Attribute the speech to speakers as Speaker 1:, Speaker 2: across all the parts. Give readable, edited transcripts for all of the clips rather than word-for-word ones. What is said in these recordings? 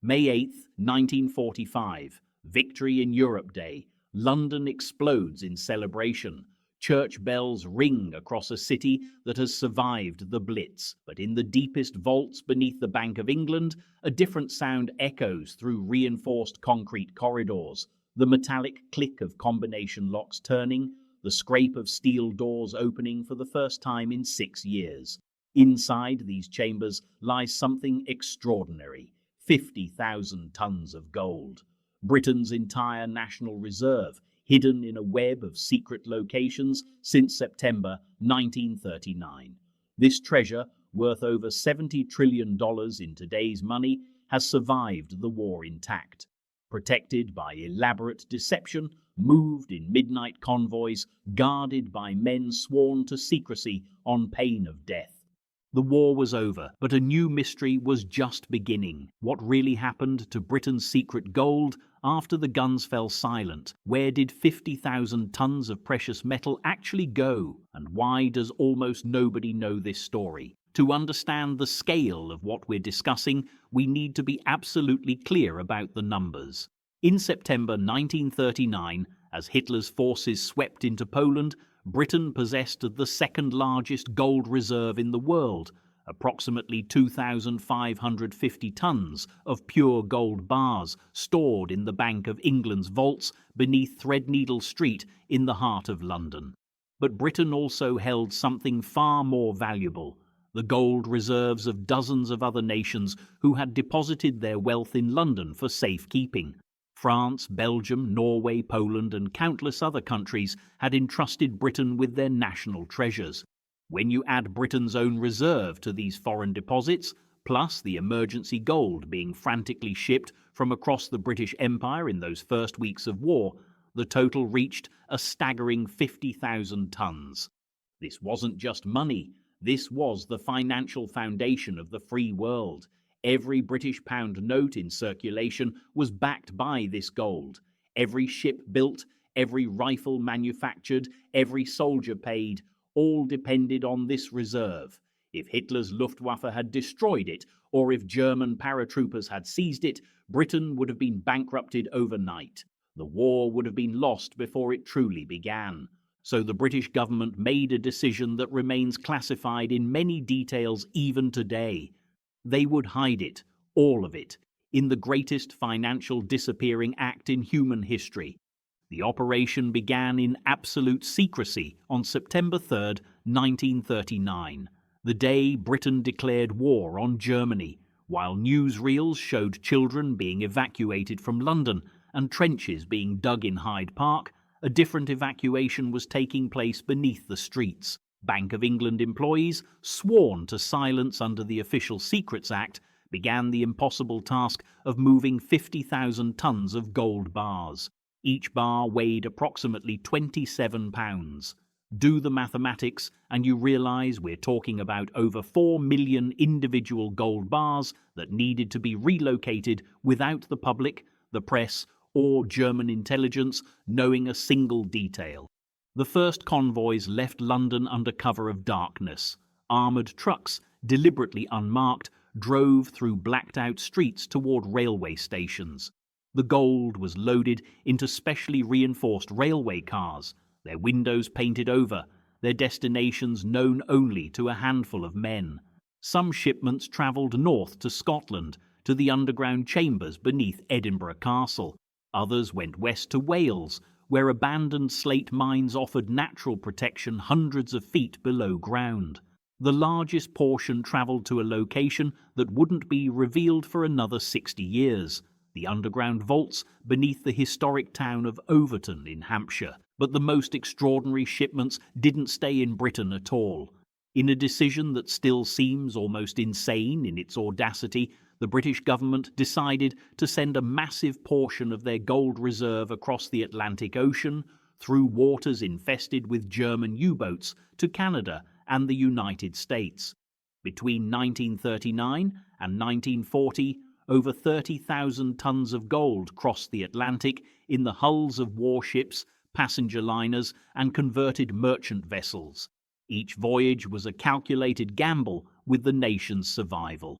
Speaker 1: May 8, 1945, Victory in Europe Day. London explodes in celebration. Church bells ring across a city that has survived the Blitz, but in the deepest vaults beneath the Bank of England, a different sound echoes through reinforced concrete corridors. The metallic click of combination locks turning, the scrape of steel doors opening for the first time in 6 years. Inside these chambers lies something extraordinary: 50,000 tons of gold. Britain's entire national reserve, hidden in a web of secret locations since September 1939. This treasure, worth over $70 trillion in today's money, has survived the war intact. Protected by elaborate deception, moved in midnight convoys, guarded by men sworn to secrecy on pain of death. The war was over, but a new mystery was just beginning. What really happened to Britain's secret gold after the guns fell silent? Where did 50,000 tons of precious metal actually go? And why does almost nobody know this story? To understand the scale of what we're discussing, we need to be absolutely clear about the numbers. In September 1939, as Hitler's forces swept into Poland, Britain possessed the second largest gold reserve in the world, approximately 2,550 tons of pure gold bars stored in the Bank of England's vaults beneath Threadneedle Street in the heart of London. But Britain also held something far more valuable: the gold reserves of dozens of other nations who had deposited their wealth in London for safekeeping. France, Belgium, Norway, Poland, and countless other countries had entrusted Britain with their national treasures. When you add Britain's own reserve to these foreign deposits, plus the emergency gold being frantically shipped from across the British Empire in those first weeks of war, the total reached a staggering 50,000 tons. This wasn't just money. This was the financial foundation of the free world. Every British pound note in circulation was backed by this gold. Every ship built, every rifle manufactured, every soldier paid, all depended on this reserve. If Hitler's Luftwaffe had destroyed it, or if German paratroopers had seized it, Britain would have been bankrupted overnight. The war would have been lost before it truly began. So the British government made a decision that remains classified in many details even today. They would hide it, all of it, in the greatest financial disappearing act in human history. The operation began in absolute secrecy on September 3rd, 1939, the day Britain declared war on Germany, while newsreels showed children being evacuated from London and trenches being dug in Hyde Park. A different evacuation was taking place beneath the streets. Bank of England employees, sworn to silence under the Official Secrets Act, began the impossible task of moving 50,000 tons of gold bars. Each bar weighed approximately 27 pounds. Do the mathematics and you realize we're talking about over 4 million individual gold bars that needed to be relocated without the public, the press, or German intelligence knowing a single detail. The first convoys left London under cover of darkness. Armoured trucks, deliberately unmarked, drove through blacked-out streets toward railway stations. The gold was loaded into specially reinforced railway cars, their windows painted over, their destinations known only to a handful of men. Some shipments travelled north to Scotland, to the underground chambers beneath Edinburgh Castle. Others went west to Wales, where abandoned slate mines offered natural protection hundreds of feet below ground. The largest portion travelled to a location that wouldn't be revealed for another 60 years, the underground vaults beneath the historic town of Overton in Hampshire. But the most extraordinary shipments didn't stay in Britain at all. In a decision that still seems almost insane in its audacity, the British government decided to send a massive portion of their gold reserve across the Atlantic Ocean, through waters infested with German U-boats, to Canada and the United States. Between 1939 and 1940, over 30,000 tons of gold crossed the Atlantic in the hulls of warships, passenger liners, and converted merchant vessels. Each voyage was a calculated gamble with the nation's survival.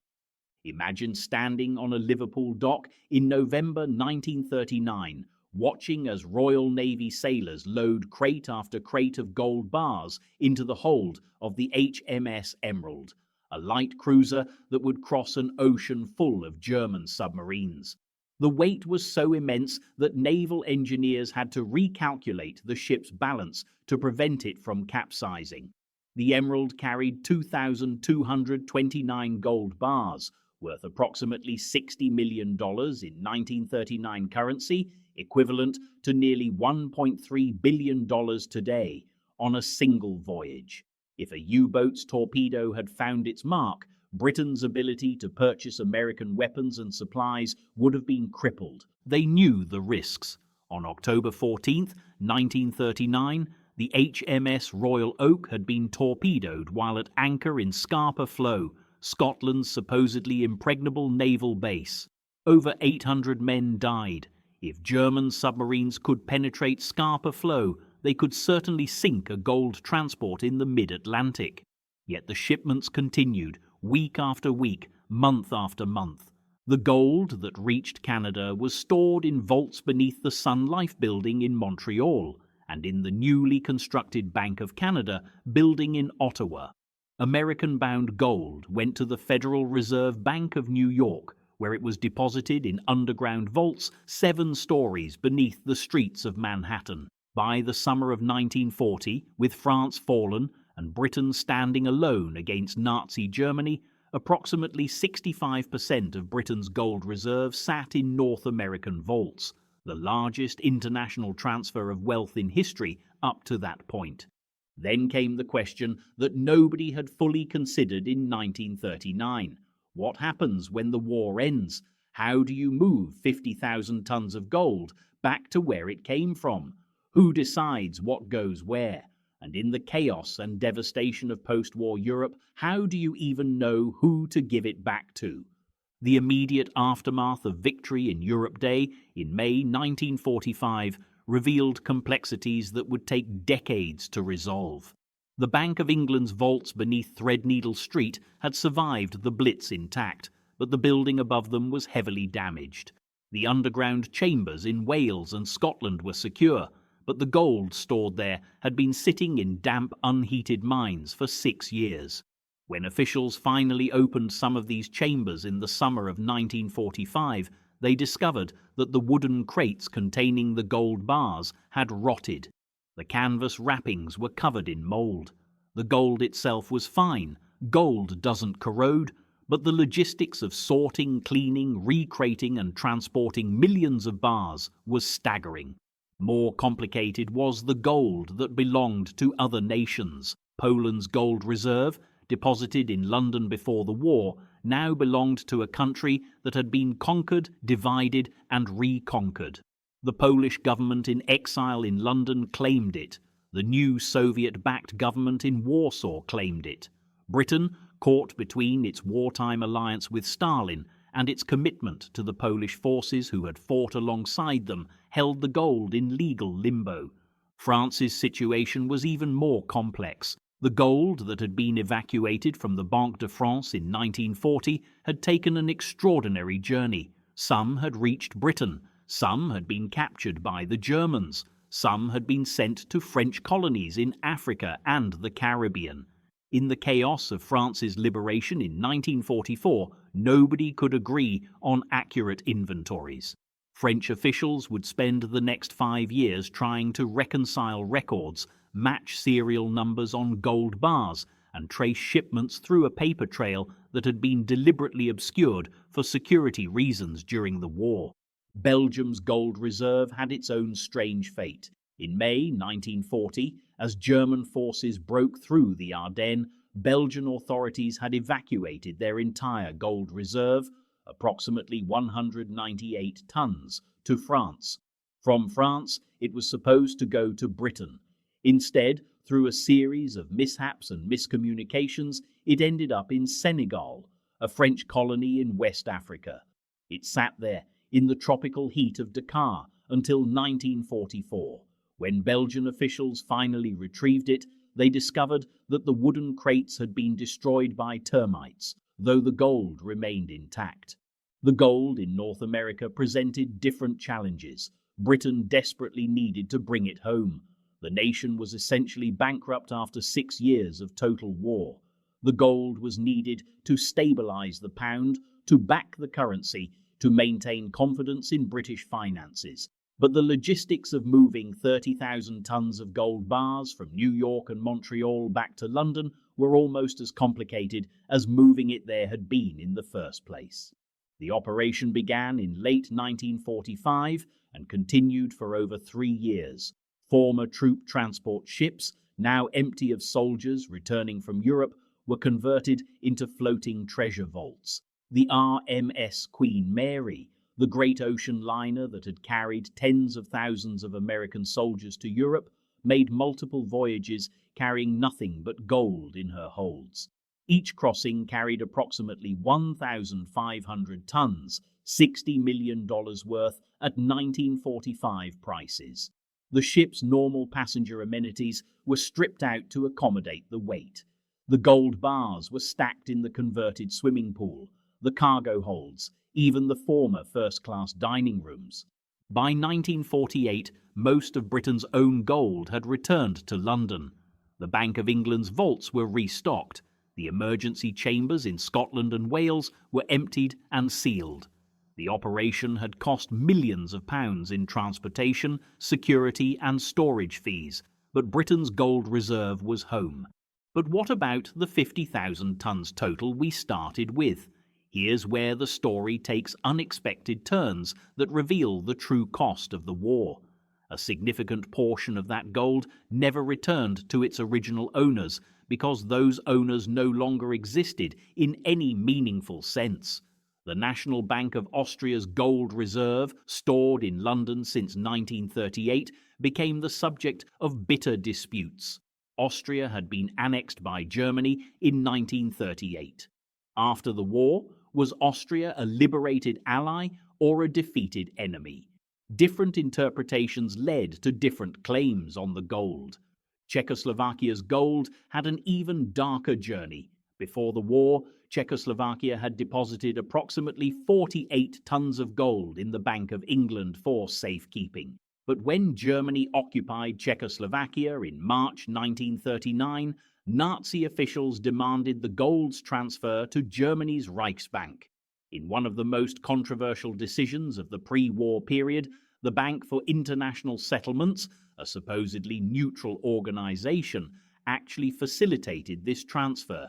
Speaker 1: Imagine standing on a Liverpool dock in November 1939, watching as Royal Navy sailors load crate after crate of gold bars into the hold of the HMS Emerald, a light cruiser that would cross an ocean full of German submarines. The weight was so immense that naval engineers had to recalculate the ship's balance to prevent it from capsizing. The Emerald carried 2,229 gold bars, worth approximately $60 million in 1939 currency, equivalent to nearly $1.3 billion today, on a single voyage. If a U-boat's torpedo had found its mark, Britain's ability to purchase American weapons and supplies would have been crippled. They knew the risks. On October 14, 1939, the HMS Royal Oak had been torpedoed while at anchor in Scapa Flow, Scotland's supposedly impregnable naval base. Over 800 men died. If German submarines could penetrate Scapa Flow, they could certainly sink a gold transport in the mid-Atlantic. Yet the shipments continued, week after week, month after month. The gold that reached Canada was stored in vaults beneath the Sun Life building in Montreal and in the newly constructed Bank of Canada building in Ottawa. American-bound gold went to the Federal Reserve Bank of New York, where it was deposited in underground vaults 7 stories beneath the streets of Manhattan. By the summer of 1940, with France fallen and Britain standing alone against Nazi Germany, approximately 65% of Britain's gold reserve sat in North American vaults, the largest international transfer of wealth in history up to that point. Then came the question that nobody had fully considered in 1939. What happens when the war ends? How do you move 50,000 tons of gold back to where it came from? Who decides what goes where? And in the chaos and devastation of post-war Europe, how do you even know who to give it back to? The immediate aftermath of Victory in Europe Day in May 1945 revealed complexities that would take decades to resolve. The Bank of England's vaults beneath Threadneedle Street had survived the Blitz intact, but the building above them was heavily damaged. The underground chambers in Wales and Scotland were secure, but the gold stored there had been sitting in damp, unheated mines for 6 years. When officials finally opened some of these chambers in the summer of 1945, they discovered that the wooden crates containing the gold bars had rotted. The canvas wrappings were covered in mold. The gold itself was fine. Gold doesn't corrode, but the logistics of sorting, cleaning, recrating and transporting millions of bars was staggering. More complicated was the gold that belonged to other nations. Poland's gold reserve, deposited in London before the war, now belonged to a country that had been conquered, divided and reconquered. The Polish government in exile in London claimed it. The new Soviet-backed government in Warsaw claimed it. Britain, caught between its wartime alliance with Stalin and its commitment to the Polish forces who had fought alongside them, held the gold in legal limbo. France's situation was even more complex. The gold that had been evacuated from the Banque de France in 1940 had taken an extraordinary journey. Some had reached Britain, some had been captured by the Germans, some had been sent to French colonies in Africa and the Caribbean. In the chaos of France's liberation in 1944, nobody could agree on accurate inventories. French officials would spend the next 5 years trying to reconcile records, match serial numbers on gold bars, and trace shipments through a paper trail that had been deliberately obscured for security reasons during the war. Belgium's gold reserve had its own strange fate. In May 1940, as German forces broke through the Ardennes, Belgian authorities had evacuated their entire gold reserve, approximately 198 tons, to France. From France, it was supposed to go to Britain. Instead, through a series of mishaps and miscommunications, it ended up in Senegal, a French colony in West Africa. It sat there in the tropical heat of Dakar until 1944. When Belgian officials finally retrieved it, they discovered that the wooden crates had been destroyed by termites. though the gold remained intact. The gold in North America presented different challenges. Britain desperately needed to bring it home. The nation was essentially bankrupt after 6 years of total war. The gold was needed to stabilise the pound, to back the currency, to maintain confidence in British finances. But the logistics of moving 30,000 tons of gold bars from New York and Montreal back to London were almost as complicated as moving it there had been in the first place. The operation began in late 1945 and continued for over 3 years. Former troop transport ships, now empty of soldiers returning from Europe, were converted into floating treasure vaults. The RMS Queen Mary, the great ocean liner that had carried tens of thousands of American soldiers to Europe, made multiple voyages carrying nothing but gold in her holds. Each crossing carried approximately 1,500 tons, $60 million worth at 1945 prices. The ship's normal passenger amenities were stripped out to accommodate the weight. The gold bars were stacked in the converted swimming pool, the cargo holds, even the former first-class dining rooms. By 1948, most of Britain's own gold had returned to London. The Bank of England's vaults were restocked. The emergency chambers in Scotland and Wales were emptied and sealed. The operation had cost millions of pounds in transportation, security and storage fees, but Britain's gold reserve was home. But what about the 50,000 tons total we started with? Here's where the story takes unexpected turns that reveal the true cost of the war. A significant portion of that gold never returned to its original owners because those owners no longer existed in any meaningful sense. The National Bank of Austria's gold reserve, stored in London since 1938, became the subject of bitter disputes. Austria had been annexed by Germany in 1938. After the war, was Austria a liberated ally or a defeated enemy? Different interpretations led to different claims on the gold. Czechoslovakia's gold had an even darker journey. Before the war, Czechoslovakia had deposited approximately 48 tons of gold in the Bank of England for safekeeping. But when Germany occupied Czechoslovakia in March 1939, Nazi officials demanded the gold's transfer to Germany's Reichsbank. In one of the most controversial decisions of the pre-war period, the Bank for International Settlements, a supposedly neutral organization, actually facilitated this transfer.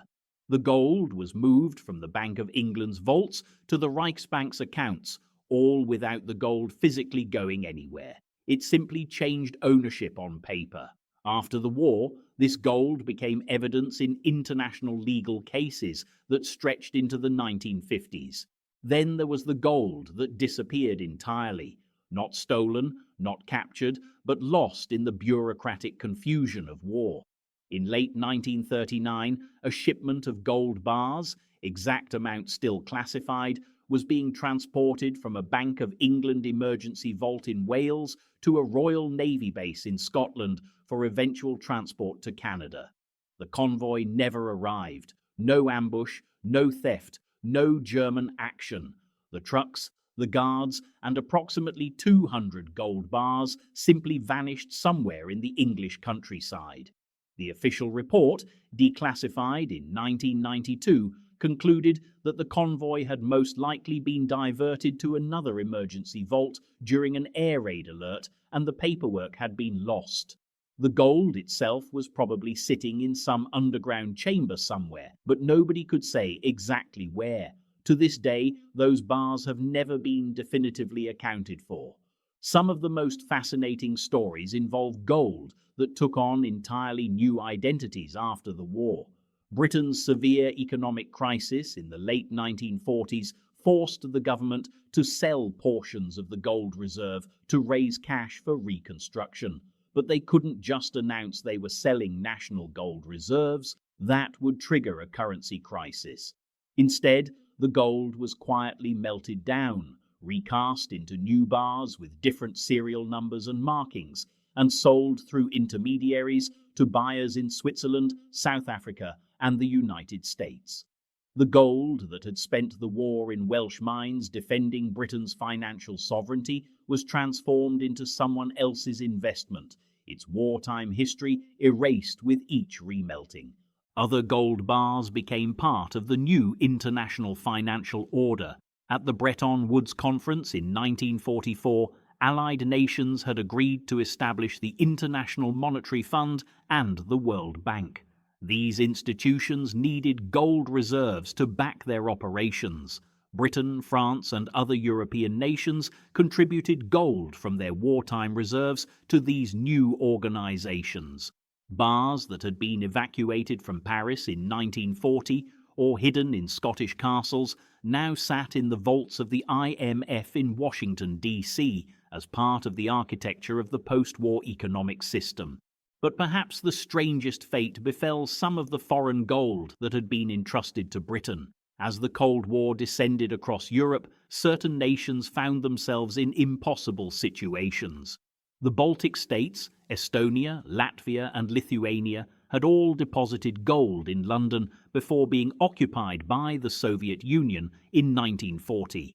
Speaker 1: The gold was moved from the Bank of England's vaults to the Reichsbank's accounts, all without the gold physically going anywhere. It simply changed ownership on paper. After the war, this gold became evidence in international legal cases that stretched into the 1950s. Then there was the gold that disappeared entirely, not stolen, not captured, but lost in the bureaucratic confusion of war. In late 1939, a shipment of gold bars, exact amount still classified, was being transported from a Bank of England emergency vault in Wales to a Royal Navy base in Scotland for eventual transport to Canada. The convoy never arrived. No ambush, no theft, no German action. The trucks, the guards, and approximately 200 gold bars simply vanished somewhere in the English countryside. The official report, declassified in 1992, concluded that the convoy had most likely been diverted to another emergency vault during an air raid alert and the paperwork had been lost. The gold itself was probably sitting in some underground chamber somewhere, but nobody could say exactly where. To this day, those bars have never been definitively accounted for. Some of the most fascinating stories involve gold that took on entirely new identities after the war. Britain's severe economic crisis in the late 1940s forced the government to sell portions of the gold reserve to raise cash for reconstruction. But they couldn't just announce they were selling national gold reserves. That would trigger a currency crisis. Instead, the gold was quietly melted down, recast into new bars with different serial numbers and markings, and sold through intermediaries to buyers in Switzerland, South Africa, and the United States. The gold that had spent the war in Welsh mines defending Britain's financial sovereignty was transformed into someone else's investment, its wartime history erased with each remelting. Other gold bars became part of the new international financial order. At the Bretton Woods Conference in 1944, Allied nations had agreed to establish the International Monetary Fund and the World Bank. These institutions needed gold reserves to back their operations. Britain, France, and other European nations contributed gold from their wartime reserves to these new organizations. Bars that had been evacuated from Paris in 1940 or hidden in Scottish castles now sat in the vaults of the IMF in Washington, D.C., as part of the architecture of the post-war economic system. But perhaps the strangest fate befell some of the foreign gold that had been entrusted to Britain. As the Cold War descended across Europe, certain nations found themselves in impossible situations. The Baltic states, Estonia, Latvia, and Lithuania, had all deposited gold in London before being occupied by the Soviet Union in 1940.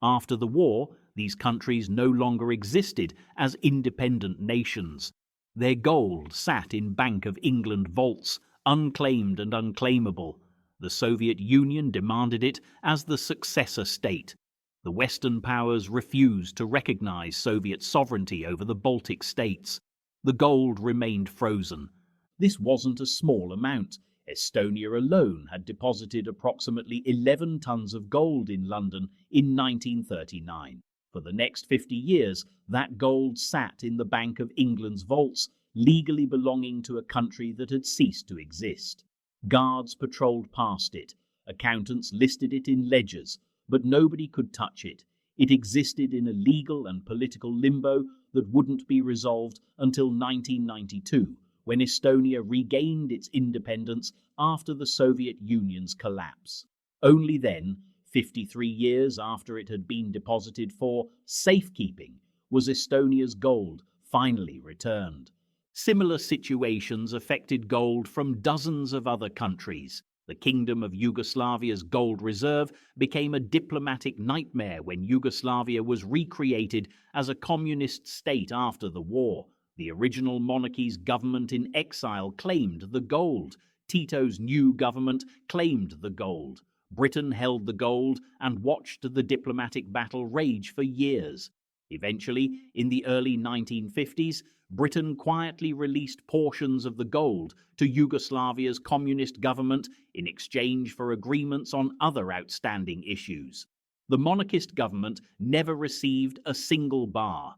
Speaker 1: After the war, these countries no longer existed as independent nations. Their gold sat in Bank of England vaults, unclaimed and unclaimable. The Soviet Union demanded it as the successor state. The Western powers refused to recognize Soviet sovereignty over the Baltic states. The gold remained frozen. This wasn't a small amount. Estonia alone had deposited approximately 11 tons of gold in London in 1939. For the next 50 years, that gold sat in the Bank of England's vaults, legally belonging to a country that had ceased to exist. Guards patrolled past it. Accountants listed it in ledgers, but nobody could touch it. It existed in a legal and political limbo that wouldn't be resolved until 1992, when Estonia regained its independence after the Soviet Union's collapse. Only then, 53 years after it had been deposited for safekeeping, was Estonia's gold finally returned. Similar situations affected gold from dozens of other countries. The Kingdom of Yugoslavia's gold reserve became a diplomatic nightmare when Yugoslavia was recreated as a communist state after the war. The original monarchy's government in exile claimed the gold. Tito's new government claimed the gold. Britain held the gold and watched the diplomatic battle rage for years. Eventually, in the early 1950s, Britain quietly released portions of the gold to Yugoslavia's communist government in exchange for agreements on other outstanding issues. The monarchist government never received a single bar.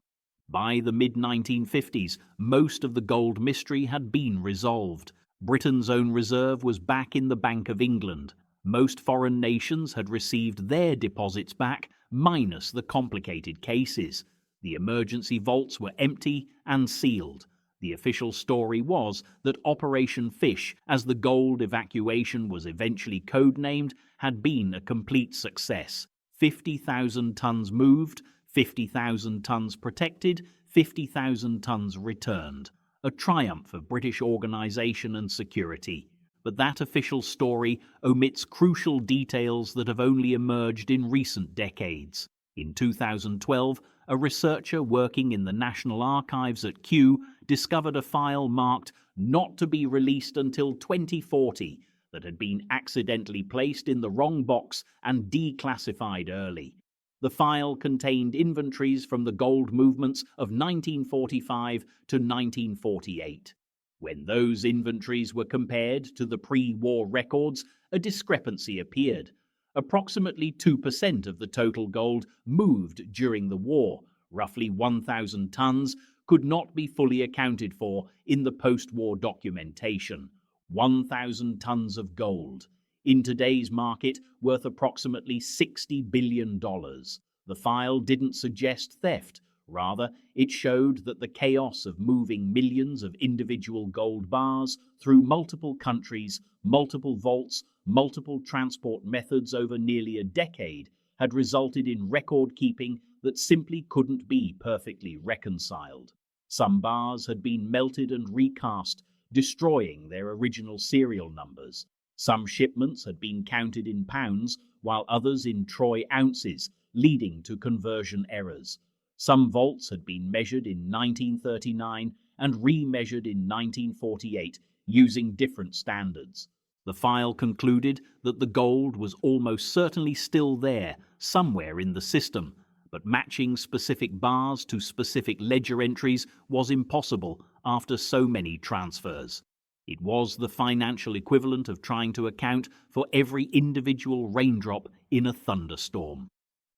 Speaker 1: By the mid-1950s, most of the gold mystery had been resolved. Britain's own reserve was back in the Bank of England. Most foreign nations had received their deposits back, minus the complicated cases. The emergency vaults were empty and sealed. The official story was that Operation Fish, as the gold evacuation was eventually codenamed, had been a complete success. 50,000 tons moved, 50,000 tons protected, 50,000 tons returned. A triumph of British organisation and security. But that official story omits crucial details that have only emerged in recent decades. In 2012, a researcher working in the National Archives at Kew discovered a file marked "not to be released until 2040" that had been accidentally placed in the wrong box and declassified early. The file contained inventories from the gold movements of 1945 to 1948. When those inventories were compared to the pre-war records, a discrepancy appeared. Approximately 2% of the total gold moved during the war, roughly 1,000 tons, could not be fully accounted for in the post-war documentation. 1,000 tons of gold. In today's market, worth approximately $60 billion. The file didn't suggest theft. Rather, it showed that the chaos of moving millions of individual gold bars through multiple countries, multiple vaults, multiple transport methods over nearly a decade had resulted in record-keeping that simply couldn't be perfectly reconciled. Some bars had been melted and recast, destroying their original serial numbers. Some shipments had been counted in pounds, while others in troy ounces, leading to conversion errors. Some vaults had been measured in 1939 and remeasured in 1948 using different standards. The file concluded that the gold was almost certainly still there, somewhere in the system, but matching specific bars to specific ledger entries was impossible after so many transfers. It was the financial equivalent of trying to account for every individual raindrop in a thunderstorm.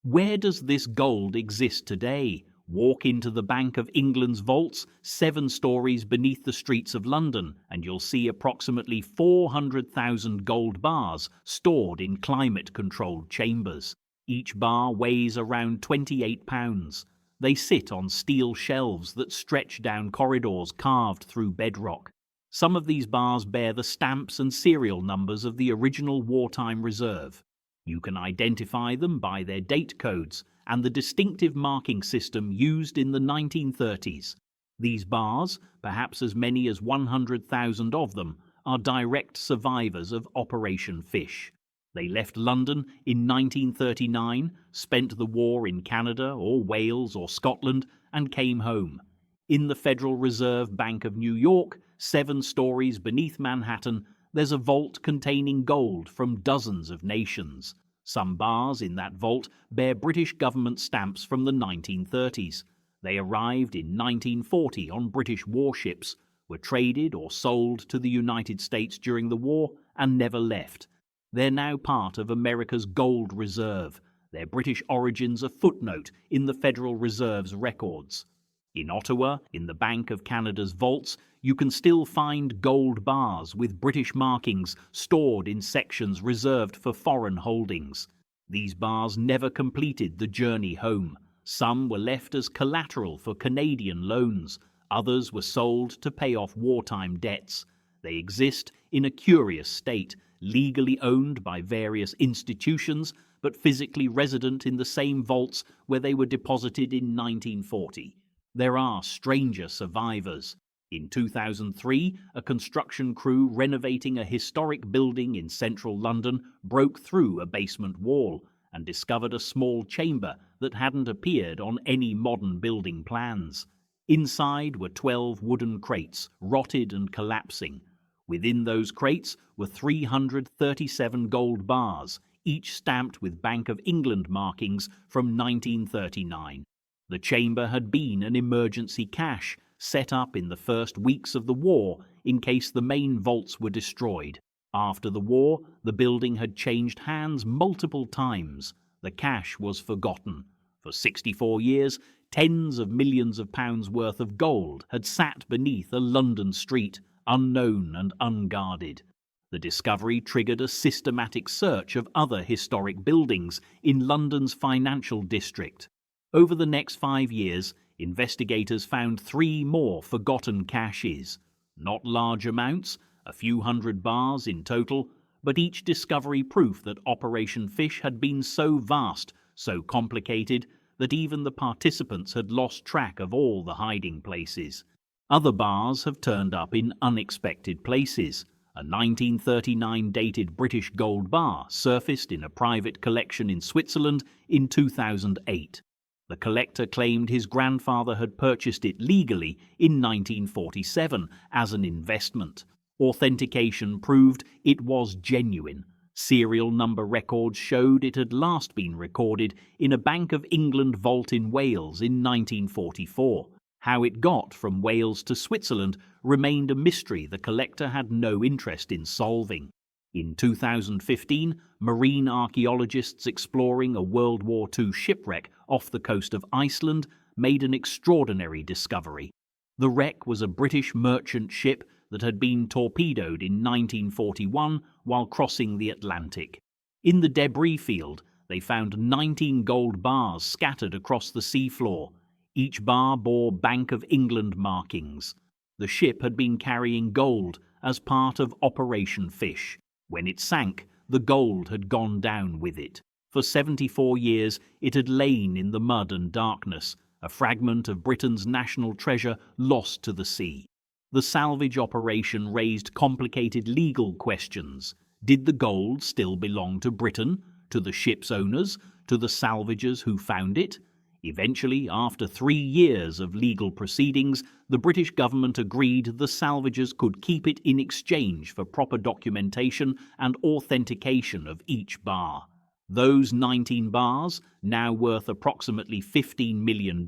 Speaker 1: Where does this gold exist today? Walk into the Bank of England's vaults 7 stories beneath the streets of London, and you'll see approximately 400,000 gold bars stored in climate-controlled chambers. Each bar weighs around 28 pounds. They sit on steel shelves that stretch down corridors carved through bedrock. Some of these bars bear the stamps and serial numbers of the original wartime reserve. You can identify them by their date codes and the distinctive marking system used in the 1930s. These bars, perhaps as many as 100,000 of them, are direct survivors of Operation Fish. They left London in 1939, spent the war in Canada or Wales or Scotland, and came home. In the Federal Reserve Bank of New York, 7 stories beneath Manhattan, there's a vault containing gold from dozens of nations. Some bars in that vault bear British government stamps from the 1930s. They arrived in 1940 on British warships, were traded or sold to the United States during the war, and never left. They're now part of America's gold reserve, their British origins a footnote in the Federal Reserve's records. In Ottawa, in the Bank of Canada's vaults, you can still find gold bars with British markings stored in sections reserved for foreign holdings. These bars never completed the journey home. Some were left as collateral for Canadian loans. Others were sold to pay off wartime debts. They exist in a curious state, legally owned by various institutions, but physically resident in the same vaults where they were deposited in 1940. There are stranger survivors. In 2003, a construction crew renovating a historic building in central London broke through a basement wall and discovered a small chamber that hadn't appeared on any modern building plans. Inside were 12 wooden crates, rotted and collapsing. Within those crates were 337 gold bars, each stamped with Bank of England markings from 1939. The chamber had been an emergency cache set up in the first weeks of the war in case the main vaults were destroyed. After the war, the building had changed hands multiple times. The cache was forgotten. For 64 years, tens of millions of pounds worth of gold had sat beneath a London street, unknown and unguarded. The discovery triggered a systematic search of other historic buildings in London's financial district. Over the next 5 years, investigators found 3 more forgotten caches. Not large amounts, a few hundred bars in total, but each discovery proof that Operation Fish had been so vast, so complicated, that even the participants had lost track of all the hiding places. Other bars have turned up in unexpected places. A 1939 dated British gold bar surfaced in a private collection in Switzerland in 2008. The collector claimed his grandfather had purchased it legally in 1947 as an investment. Authentication proved it was genuine. Serial number records showed it had last been recorded in a Bank of England vault in Wales in 1944. How it got from Wales to Switzerland remained a mystery the collector had no interest in solving. In 2015, marine archaeologists exploring a World War II shipwreck off the coast of Iceland made an extraordinary discovery. The wreck was a British merchant ship that had been torpedoed in 1941 while crossing the Atlantic. In the debris field, they found 19 gold bars scattered across the seafloor. Each bar bore Bank of England markings. The ship had been carrying gold as part of Operation Fish. When it sank, the gold had gone down with it. For 74 years, it had lain in the mud and darkness, a fragment of Britain's national treasure lost to the sea. The salvage operation raised complicated legal questions. Did the gold still belong to Britain, to the ship's owners, to the salvagers who found it? Eventually, after 3 years of legal proceedings, the British government agreed the salvagers could keep it in exchange for proper documentation and authentication of each bar. Those 19 bars, now worth approximately $15 million,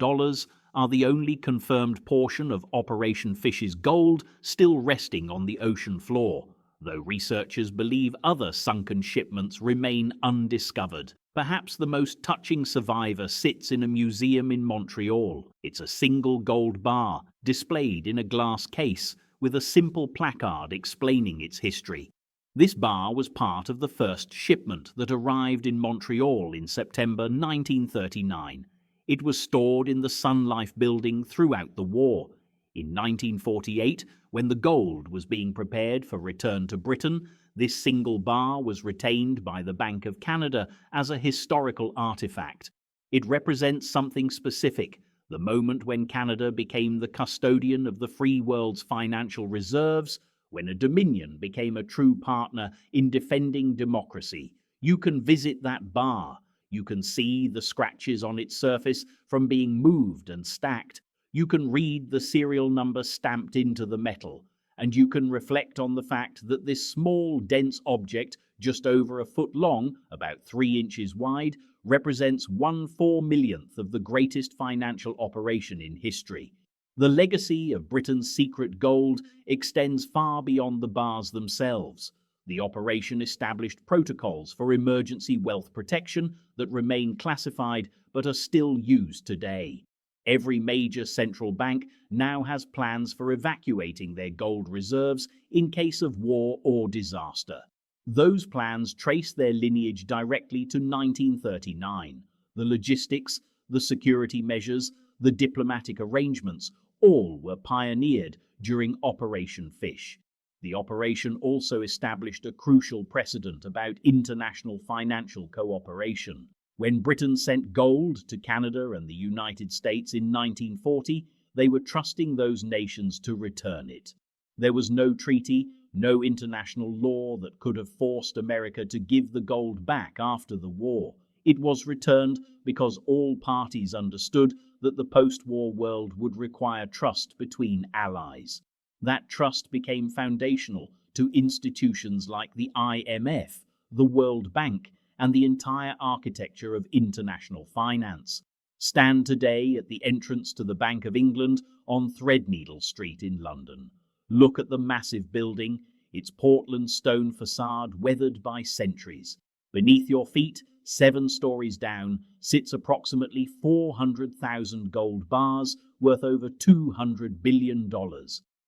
Speaker 1: are the only confirmed portion of Operation Fish's gold still resting on the ocean floor, though researchers believe other sunken shipments remain undiscovered. Perhaps the most touching survivor sits in a museum in Montreal. It's a single gold bar, displayed in a glass case, with a simple placard explaining its history. This bar was part of the first shipment that arrived in Montreal in September 1939. It was stored in the Sun Life building throughout the war. In 1948, when the gold was being prepared for return to Britain, this single bar was retained by the Bank of Canada as a historical artifact. It represents something specific, the moment when Canada became the custodian of the free world's financial reserves, when a dominion became a true partner in defending democracy. You can visit that bar. You can see the scratches on its surface from being moved and stacked. You can read the serial number stamped into the metal. And you can reflect on the fact that this small, dense object, just over a foot long, about 3 inches wide, represents 1/4 millionth of the greatest financial operation in history. The legacy of Britain's secret gold extends far beyond the bars themselves. The operation established protocols for emergency wealth protection that remain classified but are still used today. Every major central bank now has plans for evacuating their gold reserves in case of war or disaster. Those plans trace their lineage directly to 1939. The logistics, the security measures, the diplomatic arrangements, all were pioneered during Operation Fish. The operation also established a crucial precedent about international financial cooperation. When Britain sent gold to Canada and the United States in 1940, they were trusting those nations to return it. There was no treaty, no international law that could have forced America to give the gold back after the war. It was returned because all parties understood that the post-war world would require trust between allies. That trust became foundational to institutions like the IMF, the World Bank, and the entire architecture of international finance. Stand today at the entrance to the Bank of England on Threadneedle Street in London. Look at the massive building, its Portland stone facade weathered by centuries. Beneath your feet, 7 stories down, sits approximately 400,000 gold bars worth over $200 billion.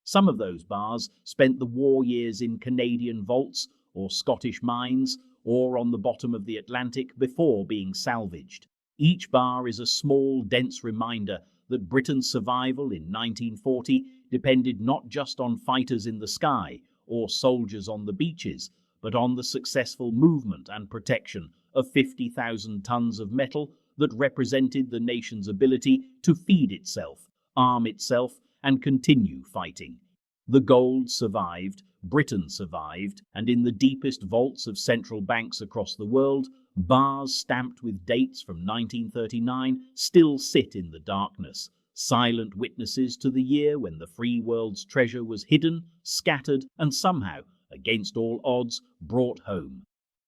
Speaker 1: Some of those bars spent the war years in Canadian vaults or Scottish mines, or on the bottom of the Atlantic before being salvaged. Each bar is a small, dense reminder that Britain's survival in 1940 depended not just on fighters in the sky or soldiers on the beaches, but on the successful movement and protection of 50,000 tons of metal that represented the nation's ability to feed itself, arm itself, and continue fighting. The gold survived, Britain survived, and in the deepest vaults of central banks across the world, bars stamped with dates from 1939 still sit in the darkness, silent witnesses to the year when the free world's treasure was hidden, scattered, and somehow, against all odds, brought home.